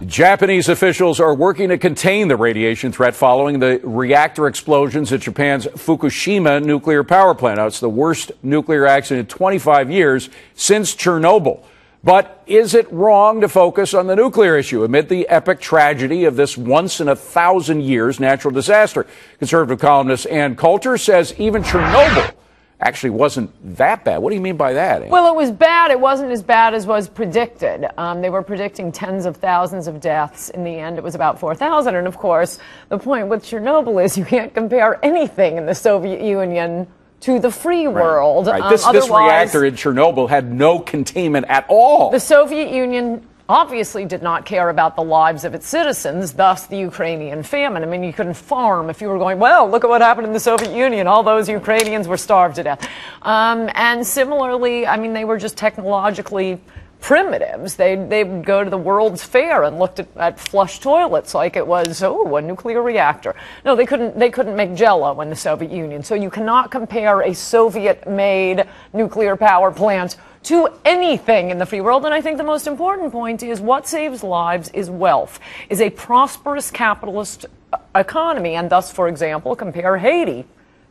Japanese officials are working to contain the radiation threat following the reactor explosions at Japan's Fukushima nuclear power plant. Now, it's the worst nuclear accident in 25 years since Chernobyl. But is it wrong to focus on the nuclear issue amid the epic tragedy of this once-in-a-thousand years natural disaster? Conservative columnist Ann Coulter says even Chernobyl actually wasn't that bad. What do you mean by that, Ann? Well, it was bad. It wasn't as bad as was predicted. They were predicting tens of thousands of deaths. In the end, it was about 4,000. And, of course, the point with Chernobyl is you can't compare anything in the Soviet Union to the free world. Right. This reactor in Chernobyl had no containment at all. The Soviet Union obviously did not care about the lives of its citizens, thus the Ukrainian famine. I mean, you couldn't farm if you were going, well, look at what happened in the Soviet Union. All those Ukrainians were starved to death. And similarly, I mean, they were just technologically primitives. They would go to the World's Fair and looked at flush toilets like it was, a nuclear reactor. No, they couldn't make Jell-O in the Soviet Union. So you cannot compare a Soviet-made nuclear power plant to anything in the free world. And I think the most important point is what saves lives is wealth, is a prosperous capitalist economy. And thus, for example, compare Haiti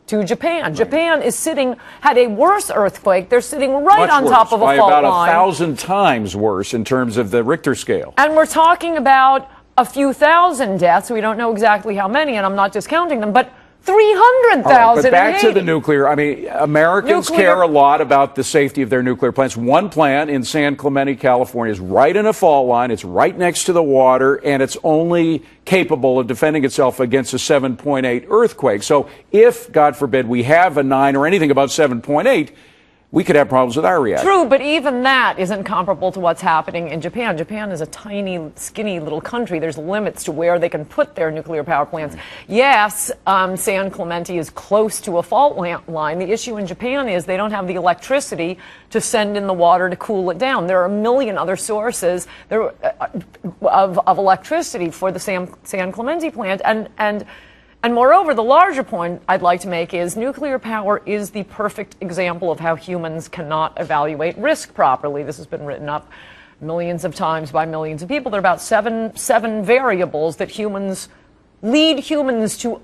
to Japan. Right. Japan had a worse earthquake. They're sitting right on top of a fault line. By about 1,000 times worse in terms of the Richter scale. And we're talking about a few thousand deaths. We don't know exactly how many, and I'm not discounting them, but 300,000. But back to the nuclear. I mean, Americans care a lot about the safety of their nuclear plants. One plant in San Clemente, California is right in a fault line. It's right next to the water, and it's only capable of defending itself against a 7.8 earthquake. So if, God forbid, we have a 9 or anything above 7.8, we could have problems with our reactor. True, but even that isn't comparable to what's happening in Japan. Japan is a tiny, skinny little country. There's limits to where they can put their nuclear power plants. Yes, San Clemente is close to a fault line. The issue in Japan is they don't have the electricity to send in the water to cool it down. There are a million other sources of electricity for the San Clemente plant. And moreover, the larger point I'd like to make is nuclear power is the perfect example of how humans cannot evaluate risk properly. This has been written up millions of times by millions of people. There are about seven variables that lead humans to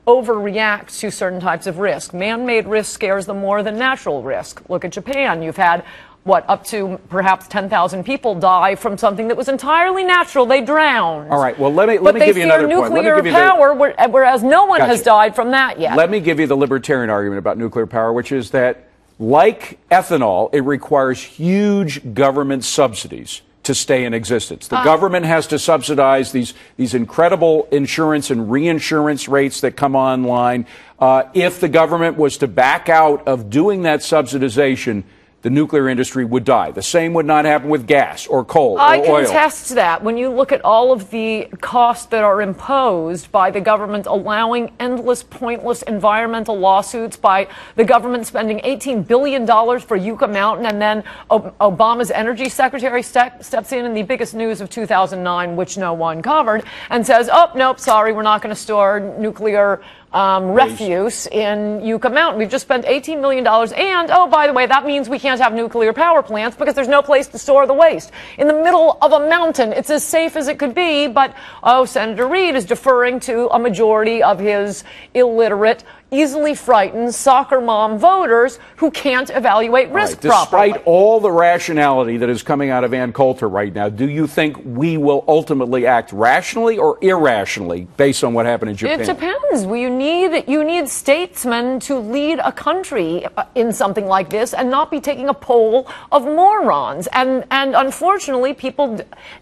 overreact to certain types of risk. Man-made risk scares them more than natural risk. Look at Japan. You've had up to perhaps 10,000 people die from something that was entirely natural. They drowned. All right, well, let me give you another point. But they fear nuclear power, whereas no one has died from that yet. Let me give you the libertarian argument about nuclear power, which is that, like ethanol, it requires huge government subsidies to stay in existence. The government has to subsidize these incredible insurance and reinsurance rates that come online. If the government was to back out of doing that subsidization, the nuclear industry would die. The same would not happen with gas or coal or oil. I contest that. When you look at all of the costs that are imposed by the government, allowing endless, pointless environmental lawsuits, by the government spending $18 billion for Yucca Mountain, and then Obama's energy secretary steps in the biggest news of 2009, which no one covered, and says, oh, nope, sorry, we're not going to store nuclear refuse in Yucca Mountain. We've just spent $18 million, and, oh, by the way, that means we can't have nuclear power plants because there's no place to store the waste. In the middle of a mountain, it's as safe as it could be, but, Senator Reid is deferring to a majority of his illiterate, easily frightened soccer mom voters who can't evaluate risk properly. Despite all the rationality that is coming out of Ann Coulter right now, do you think we will ultimately act rationally or irrationally based on what happened in Japan? It depends. You need statesmen to lead a country in something like this and not be taking a poll of morons. And unfortunately,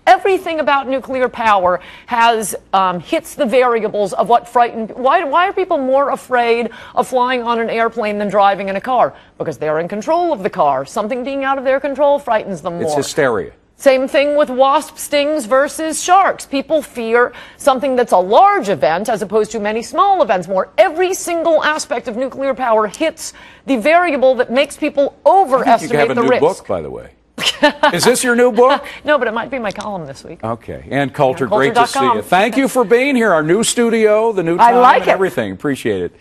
everything about nuclear power has hits the variables of what frightened. Why are people more afraid of flying on an airplane than driving in a car? Because they're in control of the car. Something being out of their control frightens them more. It's hysteria. Same thing with wasp stings versus sharks. People fear something that's a large event as opposed to many small events more. Every single aspect of nuclear power hits the variable that makes people overestimate the risk. You have a new book, by the way. Is this your new book? No, but it might be my column this week. Okay. Ann Coulter, great to see you. Thank you for being here. Our new studio, the new time, and everything. Appreciate it.